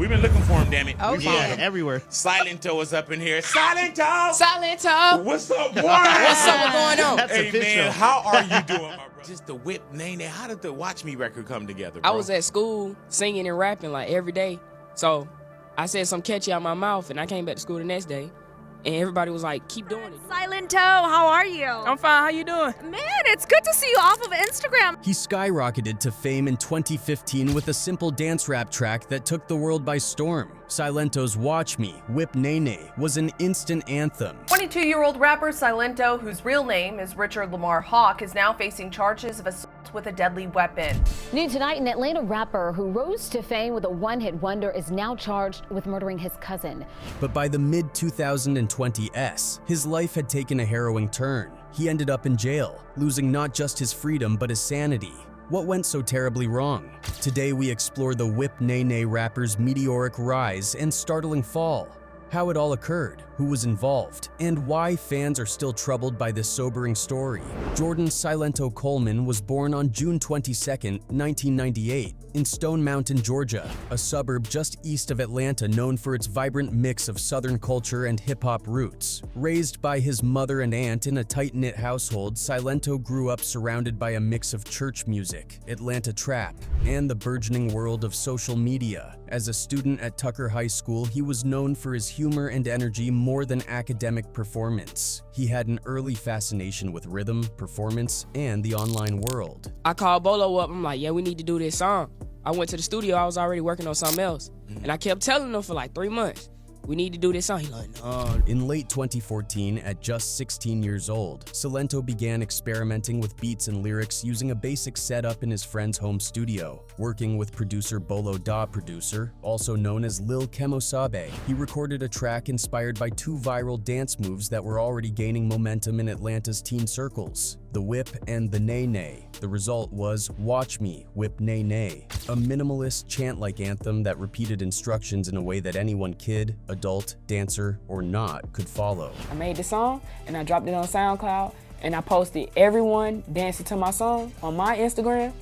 We've been looking for him, damn it. Oh, We yeah. found him. Everywhere. Silentó was up in here. Silentó! Silentó. What's up, boy? What's up? What's going on? That's Hey, official. man, how are you doing, my brother? Just the whip, Nae Nae. How did the Watch Me record come together, bro? I was at school singing and rapping like every day. So I said some catchy out my mouth, and I came back to school the next day, and everybody was like, keep doing it. Silentó, how are you? I'm fine. How you doing? Man, it's good to see you off of Instagram. He skyrocketed to fame in 2015 with a simple dance rap track that took the world by storm. Silentó's Watch Me, Whip Nae Nae was an instant anthem. 22-year-old rapper Silentó, whose real name is Richard Lamar Hawk, is now facing charges of assault with a deadly weapon. New tonight, an Atlanta rapper who rose to fame with a one-hit wonder is now charged with murdering his cousin. But by the mid-2020s, his life had taken a harrowing turn. He ended up in jail, losing not just his freedom but his sanity. What went so terribly wrong? Today we explore the Whip Nae Nae rapper's meteoric rise and startling fall, how it all occurred, who was involved, and why fans are still troubled by this sobering story. Jordan Silentó Coleman was born on June 22, 1998, in Stone Mountain, Georgia, a suburb just east of Atlanta known for its vibrant mix of Southern culture and hip-hop roots. Raised by his mother and aunt in a tight-knit household, Silentó grew up surrounded by a mix of church music, Atlanta trap, and the burgeoning world of social media. As a student at Tucker High School, he was known for his humor and energy more than academic performance. He had an early fascination with rhythm, performance, and the online world. I called Bolo up. I'm like, yeah, we need to do this song. I went to the studio. I was already working on something else. And I kept telling him for like 3 months, we need to do this song. He like, no. In late 2014, at just 16 years old, Silentó began experimenting with beats and lyrics using a basic setup in his friend's home studio. Working with producer Bolo Da Producer, also known as Lil Kemosabe, he recorded a track inspired by 2 viral dance moves that were already gaining momentum in Atlanta's teen circles, the whip and the Nae Nae. The result was Watch Me, Whip Nae Nae, a minimalist chant-like anthem that repeated instructions in a way that anyone kid, adult, dancer, or not could follow. I made the song, and I dropped it on SoundCloud, and I posted everyone dancing to my song on my Instagram.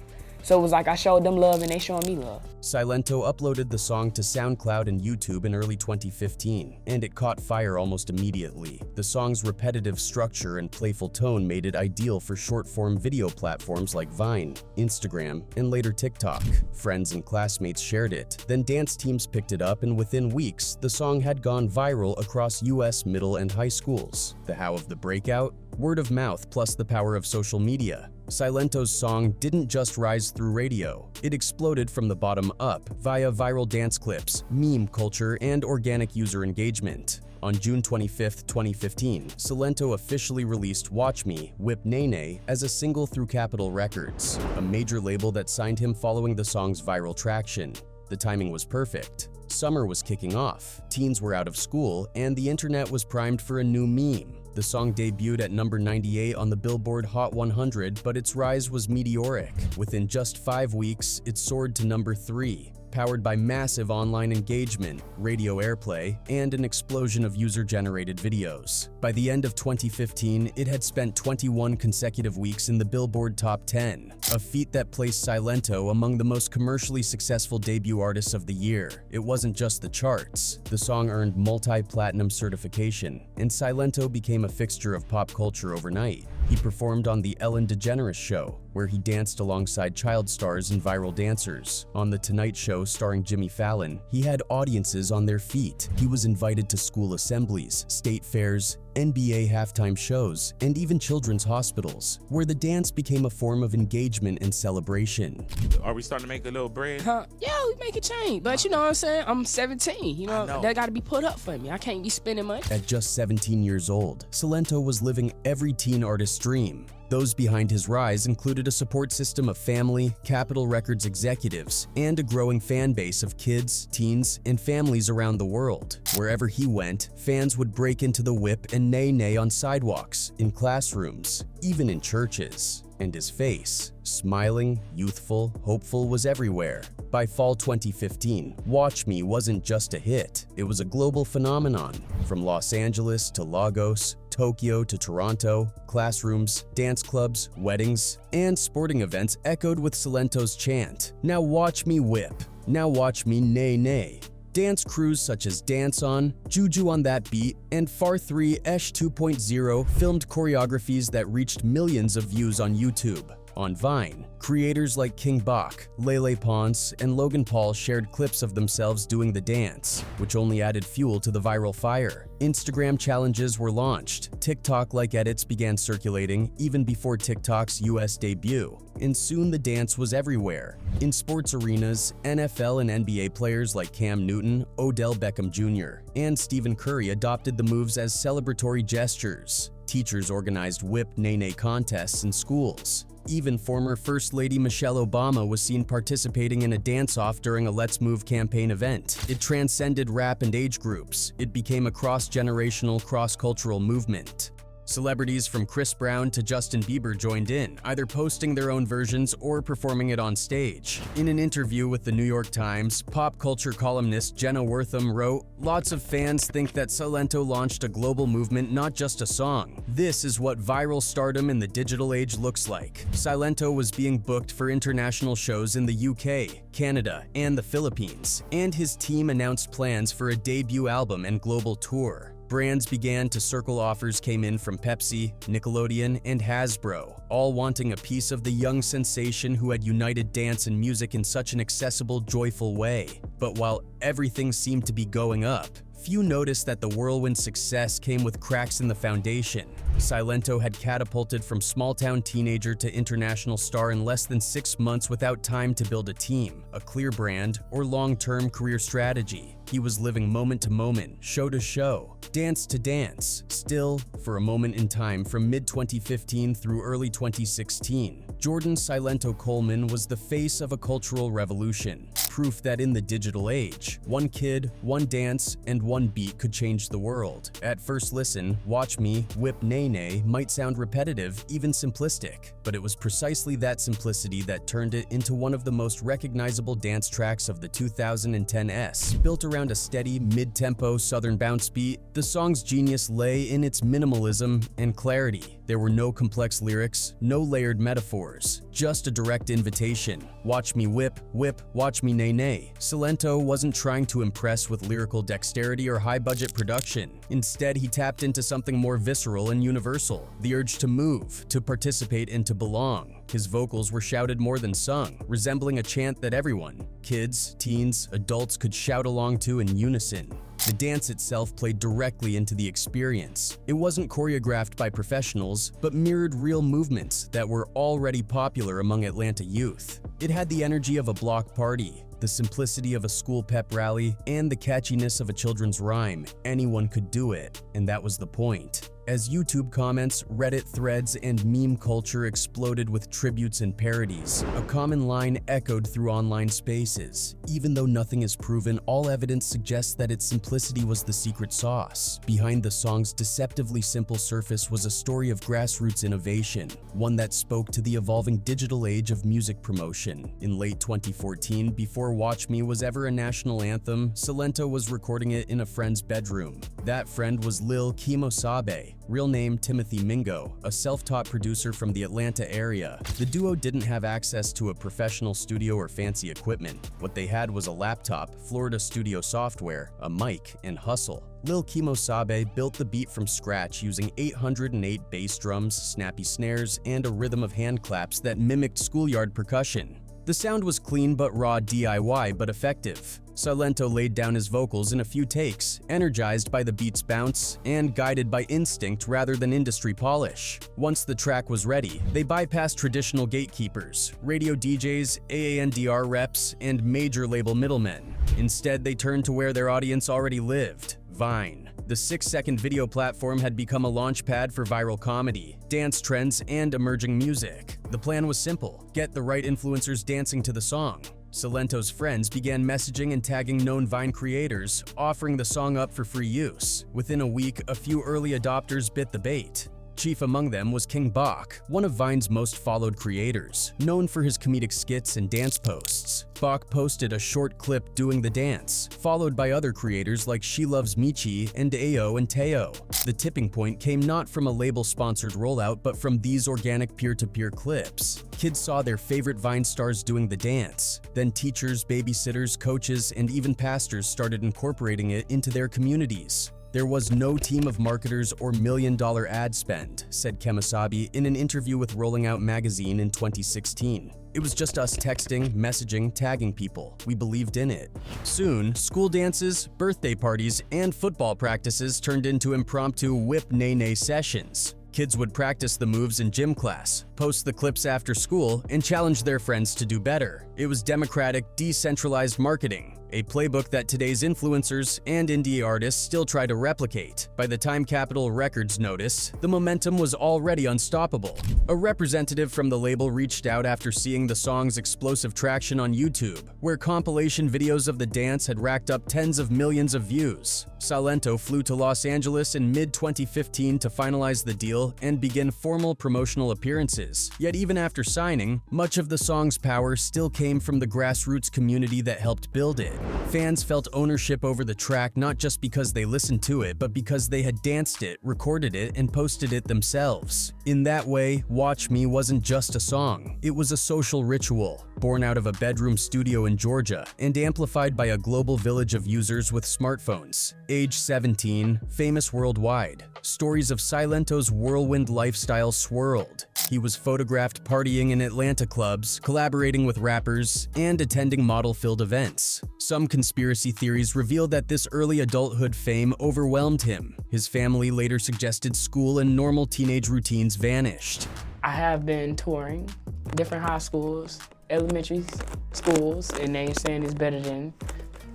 So it was like I showed them love and they showing me love. Silentó uploaded the song to SoundCloud and YouTube in early 2015, and it caught fire almost immediately. The song's repetitive structure and playful tone made it ideal for short-form video platforms like Vine, Instagram, and later TikTok. Friends and classmates shared it. Then dance teams picked it up, and within weeks, the song had gone viral across US middle and high schools. The how of the breakout? Word of mouth plus the power of social media. Silentó's song didn't just rise through radio. It exploded from the bottom up via viral dance clips, meme culture, and organic user engagement. On June 25, 2015, Silentó officially released Watch Me, Whip Nae Nae as a single through Capitol Records, a major label that signed him following the song's viral traction. The timing was perfect. Summer was kicking off, teens were out of school, and the internet was primed for a new meme. The song debuted at number 98 on the Billboard Hot 100, but its rise was meteoric. Within just 5 weeks, it soared to number 3. Powered by massive online engagement, radio airplay, and an explosion of user-generated videos. By the end of 2015, it had spent 21 consecutive weeks in the Billboard Top 10, a feat that placed Silentó among the most commercially successful debut artists of the year. It wasn't just the charts. The song earned multi-platinum certification, and Silentó became a fixture of pop culture overnight. He performed on The Ellen DeGeneres Show, where he danced alongside child stars and viral dancers. On The Tonight Show starring Jimmy Fallon, he had audiences on their feet. He was invited to school assemblies, state fairs, NBA halftime shows, and even children's hospitals, where the dance became a form of engagement and celebration. Are we starting to make a little bread? Yeah, we make a change. But you know what I'm saying? I'm 17. You know, that got to be put up for me. I can't be spending money. At just 17 years old, Silentó was living every teen artist's dream. Those behind his rise included a support system of family, Capitol Records executives, and a growing fan base of kids, teens, and families around the world. Wherever he went, fans would break into the whip and Nae Nae on sidewalks, in classrooms, even in churches. And his face, smiling, youthful, hopeful, was everywhere. By fall 2015, Watch Me wasn't just a hit, it was a global phenomenon. From Los Angeles to Lagos, Tokyo to Toronto, classrooms, dance clubs, weddings, and sporting events echoed with Silentó's chant, "Now watch me whip, now watch me Nae Nae." Dance crews such as Dance On, Juju on That Beat, and Far3esh 2.0 filmed choreographies that reached millions of views on YouTube. On Vine, creators like King Bach, Lele Pons, and Logan Paul shared clips of themselves doing the dance, which only added fuel to the viral fire. Instagram challenges were launched, TikTok-like edits began circulating even before TikTok's US debut, and soon the dance was everywhere. In sports arenas, NFL and NBA players like Cam Newton, Odell Beckham Jr., and Stephen Curry adopted the moves as celebratory gestures. Teachers organized Whip Nae Nae contests in schools. Even former First Lady Michelle Obama was seen participating in a dance-off during a Let's Move campaign event. It transcended rap and age groups. It became a cross-generational, cross-cultural movement. Celebrities from Chris Brown to Justin Bieber joined in, either posting their own versions or performing it on stage. In an interview with the New York Times, pop culture columnist Jenna Wortham wrote, "Lots of fans think that Silentó launched a global movement, not just a song. This is what viral stardom in the digital age looks like." Silentó was being booked for international shows in the UK, Canada, and the Philippines, and his team announced plans for a debut album and global tour. Brands began to circle. Offers came in from Pepsi, Nickelodeon, and Hasbro, all wanting a piece of the young sensation who had united dance and music in such an accessible, joyful way. But while everything seemed to be going up, few noticed that the whirlwind success came with cracks in the foundation. Silentó had catapulted from small-town teenager to international star in less than 6 months without time to build a team, a clear brand, or long-term career strategy. He was living moment to moment, show to show, dance to dance. Still, for a moment in time from mid-2015 through early 2016, Jordan Silentó Coleman was the face of a cultural revolution. Proof that in the digital age, one kid, one dance, and one beat could change the world. At first listen, Watch Me, Whip Nae Nae might sound repetitive, even simplistic, but it was precisely that simplicity that turned it into one of the most recognizable dance tracks of the 2010s. Built around a steady, mid-tempo southern bounce beat, the song's genius lay in its minimalism and clarity. There were no complex lyrics, no layered metaphors, just a direct invitation. Watch me whip, whip, watch me nae nae. Silentó wasn't trying to impress with lyrical dexterity or high-budget production. Instead, he tapped into something more visceral and universal, the urge to move, to participate, and to belong. His vocals were shouted more than sung, resembling a chant that everyone, kids, teens, adults, could shout along to in unison. The dance itself played directly into the experience. It wasn't choreographed by professionals, but mirrored real movements that were already popular among Atlanta youth. It had the energy of a block party, the simplicity of a school pep rally, and the catchiness of a children's rhyme. Anyone could do it, and that was the point. As YouTube comments, Reddit threads, and meme culture exploded with tributes and parodies, a common line echoed through online spaces. Even though nothing is proven, all evidence suggests that its simplicity was the secret sauce. Behind the song's deceptively simple surface was a story of grassroots innovation, one that spoke to the evolving digital age of music promotion. In late 2014, before Watch Me was ever a national anthem, Silentó was recording it in a friend's bedroom. That friend was Lil Kimosabe, real name Timothy Mingo, a self-taught producer from the Atlanta area. The duo didn't have access to a professional studio or fancy equipment. What they had was a laptop, Florida studio software, a mic, and hustle. Lil Kimosabe built the beat from scratch using 808 bass drums, snappy snares, and a rhythm of hand claps that mimicked schoolyard percussion. The sound was clean but raw DIY but effective. Silentó laid down his vocals in a few takes, energized by the beat's bounce and guided by instinct rather than industry polish. Once the track was ready, they bypassed traditional gatekeepers, radio DJs, AANDR reps, and major label middlemen. Instead, they turned to where their audience already lived: Vine. The 6-second video platform had become a launchpad for viral comedy, dance trends, and emerging music. The plan was simple: get the right influencers dancing to the song. Silentó's friends began messaging and tagging known Vine creators, offering the song up for free use. Within a week, a few early adopters bit the bait. Chief among them was King Bach, one of Vine's most followed creators, known for his comedic skits and dance posts. Bach posted a short clip doing the dance, followed by other creators like She Loves Michi and Ayo and Teo. The tipping point came not from a label-sponsored rollout, but from these organic peer-to-peer clips. Kids saw their favorite Vine stars doing the dance. Then teachers, babysitters, coaches, and even pastors started incorporating it into their communities. There was no team of marketers or million-dollar ad spend, said Kemosabe in an interview with Rolling Out magazine in 2016. It was just us texting, messaging, tagging people. We believed in it. Soon, school dances, birthday parties, and football practices turned into impromptu Whip Nae Nae sessions. Kids would practice the moves in gym class, post the clips after school, and challenge their friends to do better. It was democratic, decentralized marketing, a playbook that today's influencers and indie artists still try to replicate. By the time Capitol Records noticed, the momentum was already unstoppable. A representative from the label reached out after seeing the song's explosive traction on YouTube, where compilation videos of the dance had racked up tens of millions of views. Silentó flew to Los Angeles in mid-2015 to finalize the deal and begin formal promotional appearances. Yet even after signing, much of the song's power still came from the grassroots community that helped build it. Fans felt ownership over the track not just because they listened to it, but because they had danced it, recorded it, and posted it themselves. In that way, Watch Me wasn't just a song. It was a social ritual, born out of a bedroom studio in Georgia and amplified by a global village of users with smartphones. Age 17, famous worldwide, stories of Silentó's whirlwind lifestyle swirled. He was photographed partying in Atlanta clubs, collaborating with rappers, and attending model-filled events. Some conspiracy theories reveal that this early adulthood fame overwhelmed him. His family later suggested school and normal teenage routines vanished. I have been touring different high schools, elementary schools, and they're saying it's better than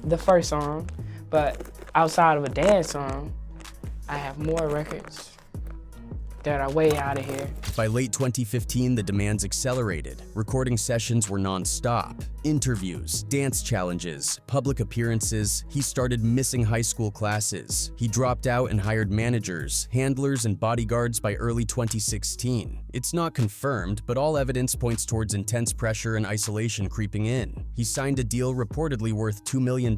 the first song. But outside of a dance song, I have more records that are way out of here. By late 2015, the demands accelerated. Recording sessions were non-stop. Interviews, dance challenges, public appearances. He started missing high school classes. He dropped out and hired managers, handlers, and bodyguards by early 2016. It's not confirmed, but all evidence points towards intense pressure and isolation creeping in. He signed a deal reportedly worth $2 million,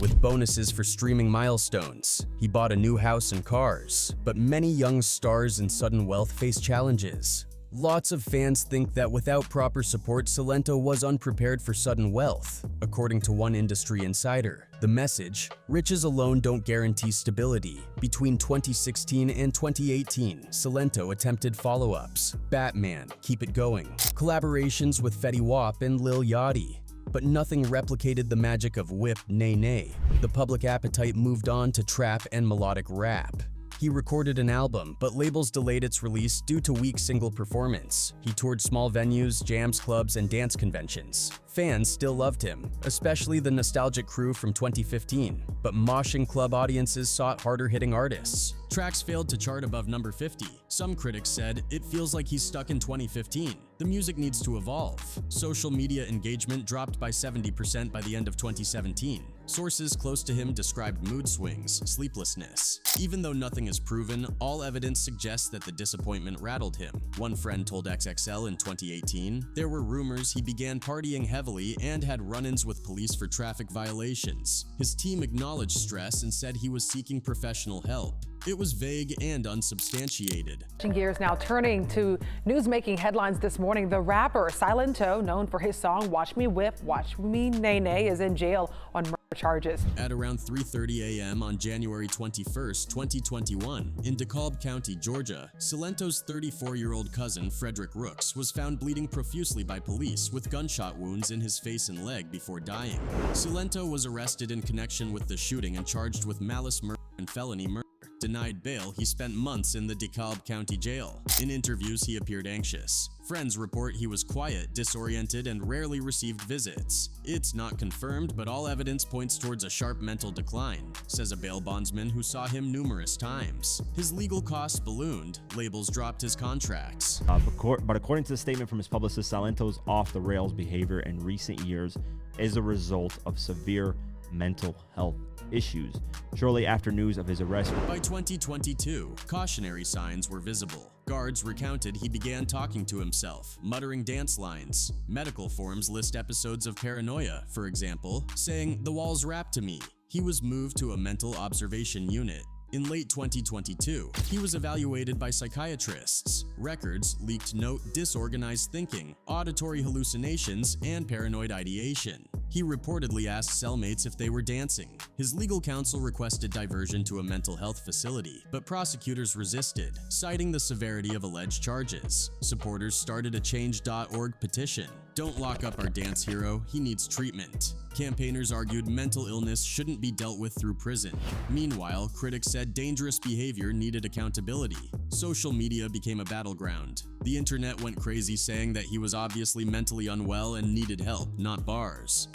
with bonuses for streaming milestones. He bought a new house and cars. But many young stars in sudden wealth face challenges. Lots of fans think that without proper support, Silentó was unprepared for sudden wealth. According to one industry insider, the message, riches alone don't guarantee stability. Between 2016 and 2018, Silentó attempted follow-ups, Batman, Keep It Going, collaborations with Fetty Wap and Lil Yachty. But nothing replicated the magic of Whip Nae Nae. The public appetite moved on to trap and melodic rap. He recorded an album, but labels delayed its release due to weak single performance. He toured small venues, jams clubs, and dance conventions. Fans still loved him, especially the nostalgic crew from 2015, but moshing club audiences sought harder-hitting artists. Tracks failed to chart above number 50. Some critics said, it feels like he's stuck in 2015. The music needs to evolve. Social media engagement dropped by 70% by the end of 2017. Sources close to him described mood swings, sleeplessness. Even though nothing is proven, all evidence suggests that the disappointment rattled him. One friend told XXL in 2018, there were rumors he began partying heavily and had run-ins with police for traffic violations. His team acknowledged stress and said he was seeking professional help. It was vague and unsubstantiated. Gears now turning to news-making headlines this morning. The rapper Silentó, known for his song Watch Me Whip, Watch Me Nae Nae, is in jail on murder charges. At around 3:30 a.m. on January 21st, 2021, in DeKalb County, Georgia, Silentó's 34-year-old cousin, Frederick Rooks, was found bleeding profusely by police with gunshot wounds in his face and leg before dying. Silentó was arrested in connection with the shooting and charged with malice murder and felony murder. Denied bail, he spent months in the DeKalb County Jail. In interviews, he appeared anxious. Friends report he was quiet, disoriented, and rarely received visits. It's not confirmed, but all evidence points towards a sharp mental decline, says a bail bondsman who saw him numerous times. His legal costs ballooned, labels dropped his contracts. But according to the statement from his publicist, Silentó's off-the-rails behavior in recent years is a result of severe mental health issues. Shortly after news of his arrest, By 2022, cautionary signs were visible. Guards recounted he began talking to himself, muttering dance lines. Medical forms list episodes of paranoia, for example, saying, "The walls rap to me." He was moved to a mental observation unit. In late 2022, he was evaluated by psychiatrists. Records leaked note disorganized thinking, auditory hallucinations, and paranoid ideation. He reportedly asked cellmates if they were dancing. His legal counsel requested diversion to a mental health facility, but prosecutors resisted, citing the severity of alleged charges. Supporters started a Change.org petition. "Don't lock up our dance hero, he needs treatment." Campaigners argued mental illness shouldn't be dealt with through prison. Meanwhile, critics said dangerous behavior needed accountability. Social media became a battleground. The internet went crazy saying that he was obviously mentally unwell and needed help, not bars.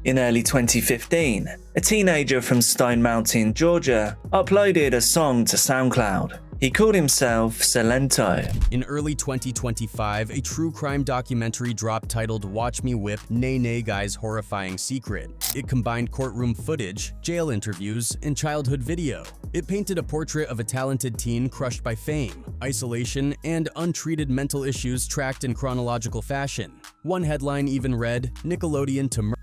In early 2015, a teenager from Stone Mountain, Georgia, uploaded a song to SoundCloud. He called himself Silentó. In early 2025, a true crime documentary dropped titled "Watch Me Whip Nae Nae Guy's Horrifying Secret." It combined courtroom footage, jail interviews, and childhood video. It painted a portrait of a talented teen crushed by fame, isolation, and untreated mental issues tracked in chronological fashion. One headline even read, "Nickelodeon to murder.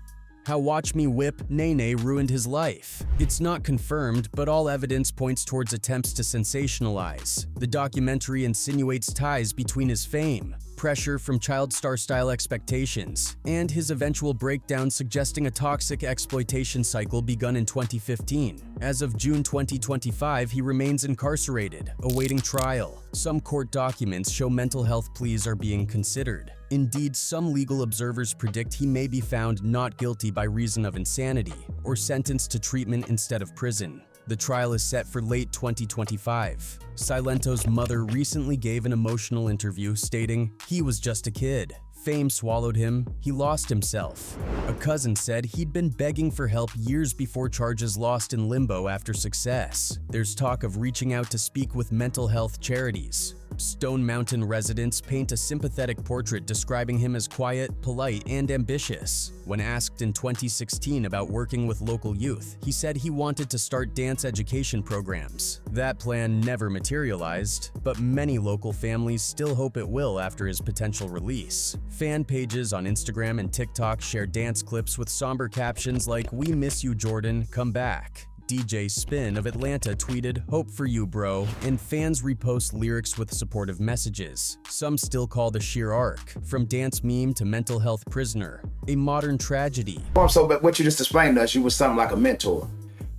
How Watch Me Whip Nae Nae ruined his life." It's not confirmed, but all evidence points towards attempts to sensationalize. The documentary insinuates ties between his fame, pressure from child star-style expectations, and his eventual breakdown, suggesting a toxic exploitation cycle begun in 2015. As of June 2025, he remains incarcerated, awaiting trial. Some court documents show mental health pleas are being considered. Indeed, some legal observers predict he may be found not guilty by reason of insanity, or sentenced to treatment instead of prison. The trial is set for late 2025. Silentó's mother recently gave an emotional interview stating, "He was just a kid. Fame swallowed him. He lost himself." A cousin said he'd been begging for help years before charges lost in limbo after success. There's talk of reaching out to speak with mental health charities. Stone Mountain residents paint a sympathetic portrait describing him as quiet, polite, and ambitious. When asked in 2016 about working with local youth, he said he wanted to start dance education programs. That plan never materialized, but many local families still hope it will after his potential release. Fan pages on Instagram and TikTok share dance clips with somber captions like, "We miss you, Jordan, come back." DJ Spin of Atlanta tweeted, "Hope for you, bro," and fans repost lyrics with supportive messages. Some still call the sheer arc, from dance meme to mental health prisoner, a modern tragedy. So, but what you just explained to us, you was something like a mentor.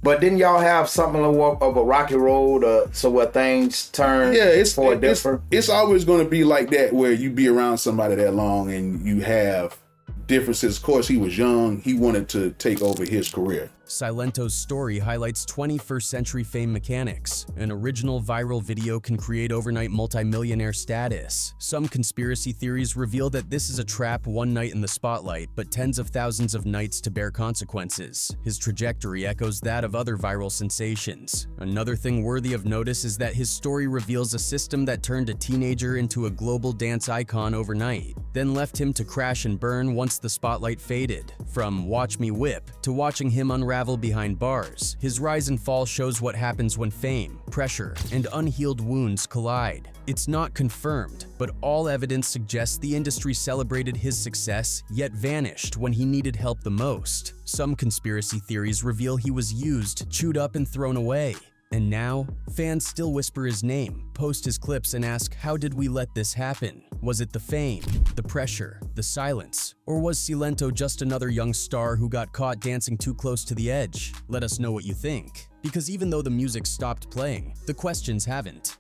But didn't y'all have something of a rocky road, so where things turn for different? It's always going to be like that, where you be around somebody that long and you have differences. Of course, he was young. He wanted to take over his career. Silentó's story highlights 21st century fame mechanics. An original viral video can create overnight multimillionaire status. Some conspiracy theories reveal that this is a trap, one night in the spotlight, but tens of thousands of nights to bear consequences. His trajectory echoes that of other viral sensations. Another thing worthy of notice is that his story reveals a system that turned a teenager into a global dance icon overnight, then left him to crash and burn once the spotlight faded. From "Watch Me Whip" to watching him unravel behind bars, his rise and fall shows what happens when fame, pressure, and unhealed wounds collide. It's not confirmed, but all evidence suggests the industry celebrated his success, yet vanished when he needed help the most. Some conspiracy theories reveal he was used, chewed up, and thrown away. And now, fans still whisper his name, post his clips, and ask, how did we let this happen? Was it the fame, the pressure, the silence? Or was Silentó just another young star who got caught dancing too close to the edge? Let us know what you think. Because even though the music stopped playing, the questions haven't.